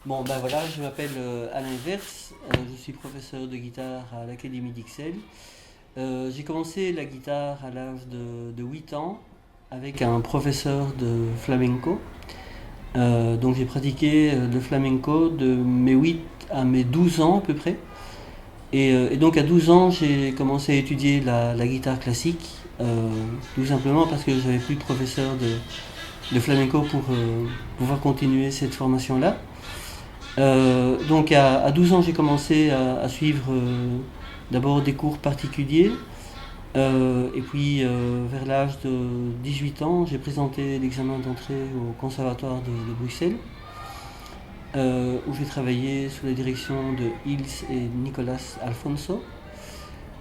Bon, ben voilà, je m'appelle Alain Vers, je suis professeur de guitare à l'Académie d'Ixelles. J'ai commencé la guitare à l'âge de 8 ans avec un professeur de flamenco. Donc j'ai pratiqué le flamenco de mes 8 à mes 12 ans à peu près. Et donc à 12 ans, j'ai commencé à étudier la guitare classique, tout simplement parce que j'avais plus de professeur de flamenco pour pouvoir continuer cette formation-là. Donc à 12 ans, j'ai commencé à suivre d'abord des cours particuliers. Et puis vers l'âge de 18 ans, j'ai présenté l'examen d'entrée au Conservatoire de Bruxelles, où j'ai travaillé sous la direction de Ils et Nicolas Alfonso.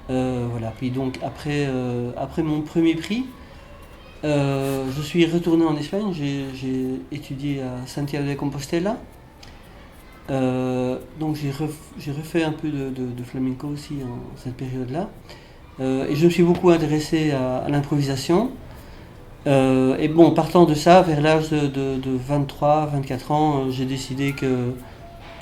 Voilà. Puis donc après mon premier prix, je suis retourné en Espagne, j'ai étudié à Santiago de Compostela. Donc j'ai refait un peu de flamenco aussi en cette période-là. Et je me suis beaucoup intéressé à l'improvisation. Et bon, partant de ça, vers l'âge de 23-24 ans, j'ai décidé que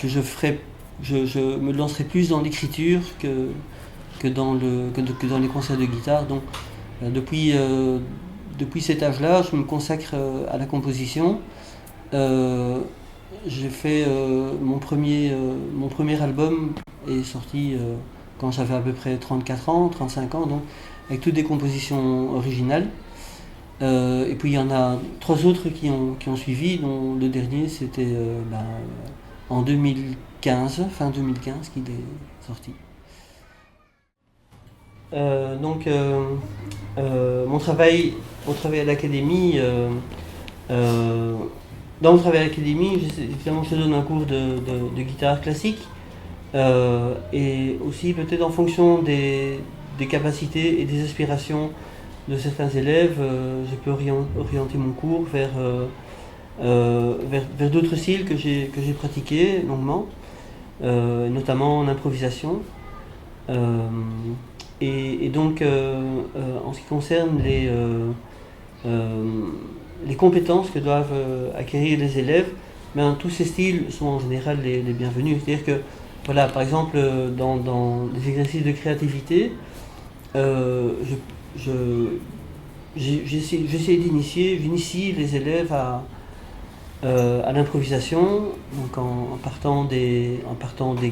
je me lancerais plus dans l'écriture que dans les concerts de guitare. Donc depuis cet âge-là, je me consacre à la composition. J'ai fait mon premier album est sorti quand j'avais à peu près 34 ans, 35 ans, donc avec toutes des compositions originales. Et puis il y en a 3 autres qui ont suivi, dont le dernier c'était en 2015, fin 2015 qu'il est sorti. Donc mon travail à l'académie, dans mon travail à l'académie, évidemment je donne un cours de guitare classique. Et aussi peut-être en fonction des capacités et des aspirations de certains élèves, je peux orienter mon cours vers d'autres styles que j'ai pratiqués longuement, notamment en improvisation. Et donc en ce qui concerne les compétences que doivent acquérir les élèves, tous ces styles sont en général les bienvenus. C'est-à-dire que voilà, par exemple, dans les exercices de créativité, j'initie les élèves à l'improvisation, donc en partant des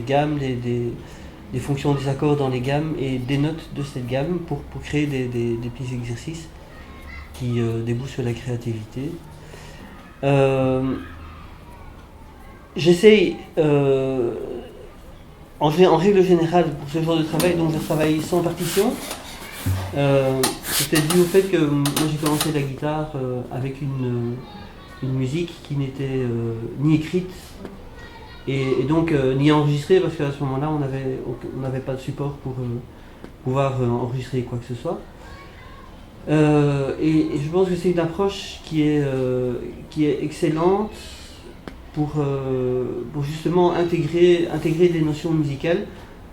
gammes, des fonctions des accords dans les gammes et des notes de cette gamme pour créer des petits exercices qui débouchent sur la créativité. J'essaye en règle générale, pour ce genre de travail, donc je travaille sans partition. C'est peut-être dû au fait que moi j'ai commencé la guitare avec une musique qui n'était ni écrite et donc ni enregistrée, parce qu'à ce moment-là on n'avait pas de support pour pouvoir enregistrer quoi que ce soit. Et je pense que c'est une approche qui est excellente pour justement intégrer des notions musicales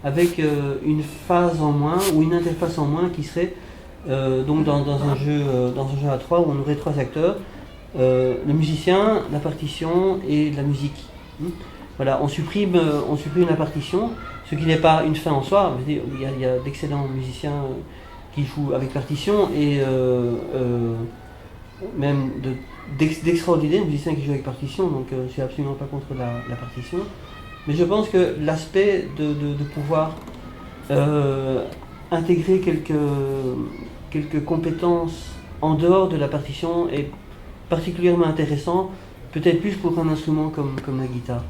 avec une phase en moins ou une interface en moins qui serait donc dans un jeu à 3 où on aurait 3 acteurs, le musicien, la partition et la musique. Voilà, on supprime la partition, ce qui n'est pas une fin en soi. Il y a d'excellents musiciens qui jouent avec partition et même d'extraordinaires musiciens qui jouent avec partition, donc je ne suis absolument pas contre la partition. Mais je pense que l'aspect de pouvoir intégrer quelques compétences en dehors de la partition est particulièrement intéressant, peut-être plus pour un instrument comme la guitare.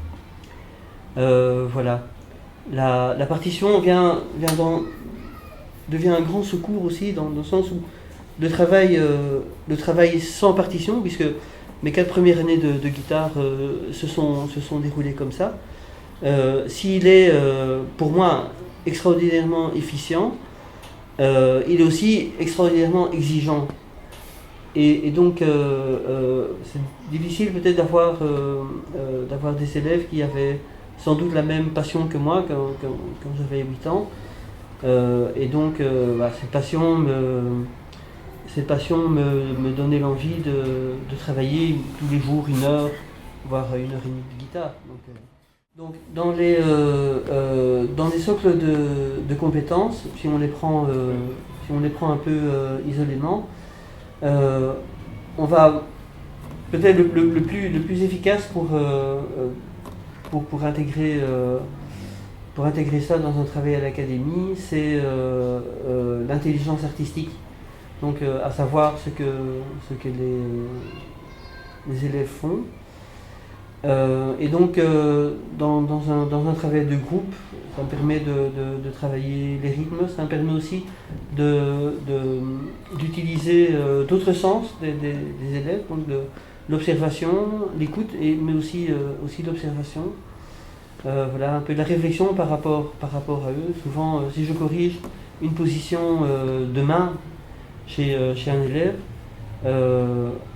Voilà. La partition devient un grand secours aussi dans le sens où le travail sans partition, puisque mes 4 premières années de guitare se sont déroulées comme ça. S'il est pour moi extraordinairement efficient, il est aussi extraordinairement exigeant. Et donc, c'est difficile peut-être d'avoir des élèves qui avaient sans doute la même passion que moi quand j'avais 8 ans. Et donc, bah, cette passion me donnait l'envie de travailler tous les jours 1 heure, voire 1 heure et demie de guitare. Donc dans les socles de compétences, si on les prend un peu isolément, on va peut-être le plus efficace pour intégrer ça dans un travail à l'académie, c'est l'intelligence artistique. Donc à savoir ce que les élèves font. Et donc dans un travail de groupe, ça me permet de travailler les rythmes, ça me permet aussi d'utiliser d'autres sens des élèves, donc l'observation, l'écoute, mais aussi l'observation. Voilà, un peu de la réflexion par rapport à eux. Souvent, si je corrige une position de main chez un élève,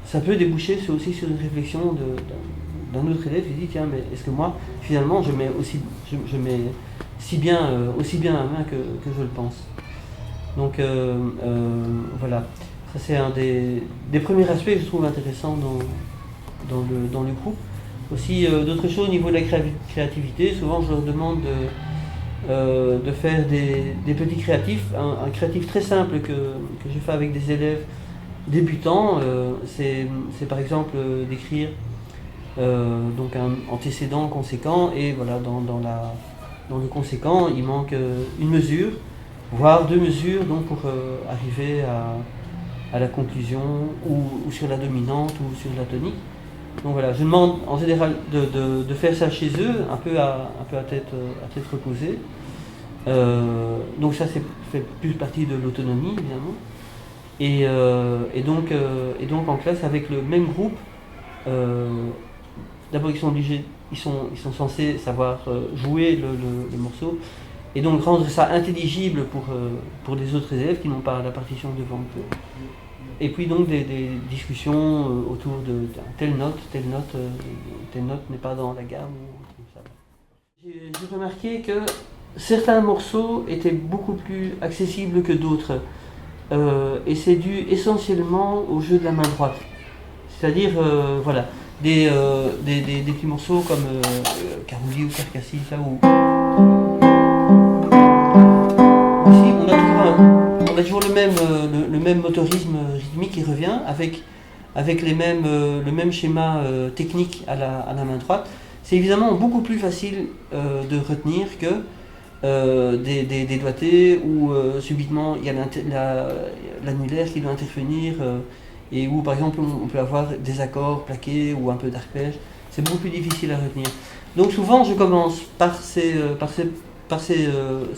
ça peut déboucher aussi sur une réflexion d'un autre élève qui dit tiens, mais est-ce que moi, finalement, je mets aussi bien la main que je le pense. Donc voilà, ça c'est un des premiers aspects que je trouve intéressant dans le groupe. Aussi d'autres choses au niveau de la créativité, souvent je leur demande de faire des petits créatifs. Un créatif très simple que je fais avec des élèves débutants, c'est par exemple d'écrire donc un antécédent conséquent, et voilà, dans le conséquent il manque une mesure, voire 2 mesures, donc pour arriver à la conclusion, ou sur la dominante ou sur la tonique. Donc voilà, je demande en général de faire ça chez eux, un peu à tête reposée. Donc ça fait plus partie de l'autonomie évidemment. Et donc en classe avec le même groupe, d'abord ils sont censés savoir jouer le morceau, et donc rendre ça intelligible pour les autres élèves qui n'ont pas la partition devant eux. Et puis donc des discussions autour de telle note n'est pas dans la gamme. J'ai remarqué que certains morceaux étaient beaucoup plus accessibles que d'autres. Et c'est dû essentiellement au jeu de la main droite. C'est-à-dire, voilà, des petits morceaux comme Caroli ou Carcassi, là où ici on a toujours le même motorisme rythmique qui revient avec le même schéma technique à la main droite. C'est évidemment beaucoup plus facile de retenir que des doigtés où subitement il y a l'annulaire qui doit intervenir, et où par exemple on peut avoir des accords plaqués ou un peu d'arpège. C'est beaucoup plus difficile à retenir. Donc souvent je commence par ces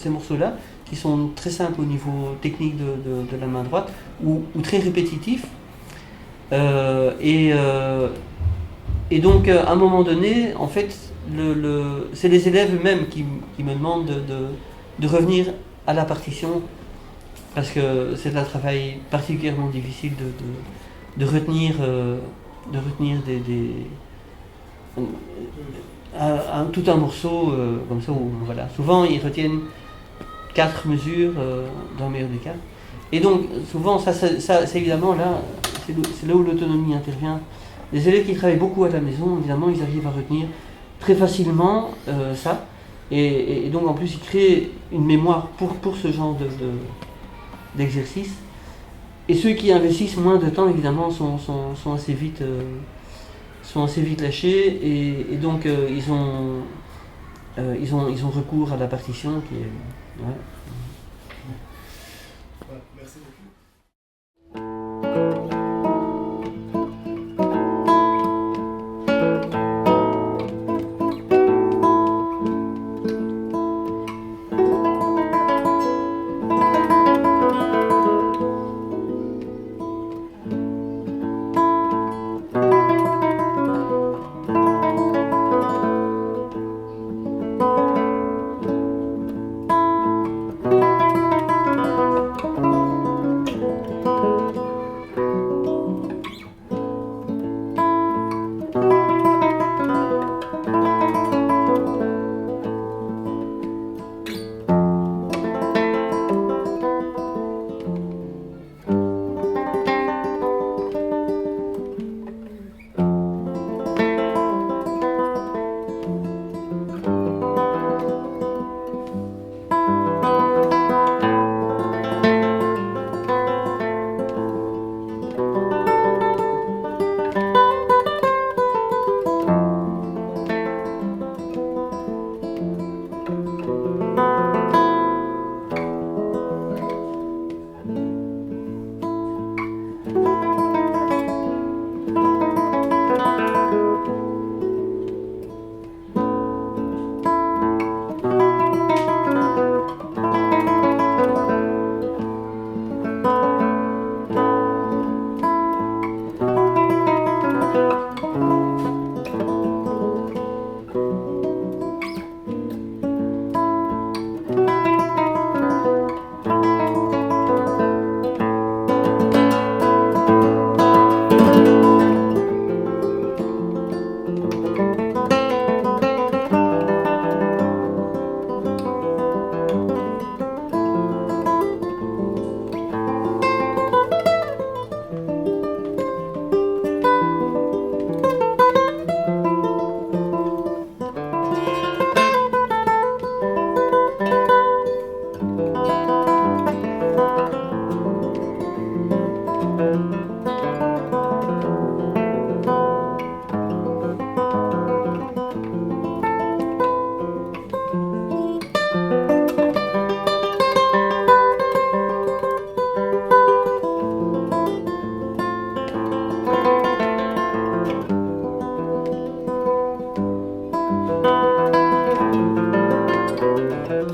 morceaux-là qui sont très simples au niveau technique de la main droite, ou très répétitifs. Et donc à un moment donné, en fait, c'est les élèves eux-mêmes qui me demandent de revenir à la partition, parce que c'est un travail particulièrement difficile de retenir tout un morceau comme ça. Voilà. Souvent ils retiennent 4 mesures dans le meilleur des cas. Et donc souvent ça c'est évidemment là, c'est là où l'autonomie intervient. Les élèves qui travaillent beaucoup à la maison, évidemment, ils arrivent à retenir très facilement ça. Et donc en plus, ils créent une mémoire pour ce genre d'exercice. Et ceux qui investissent moins de temps, évidemment, sont assez vite lâchés. Et donc ils ont recours à la partition qui est... Ouais. Merci beaucoup.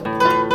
bientôt.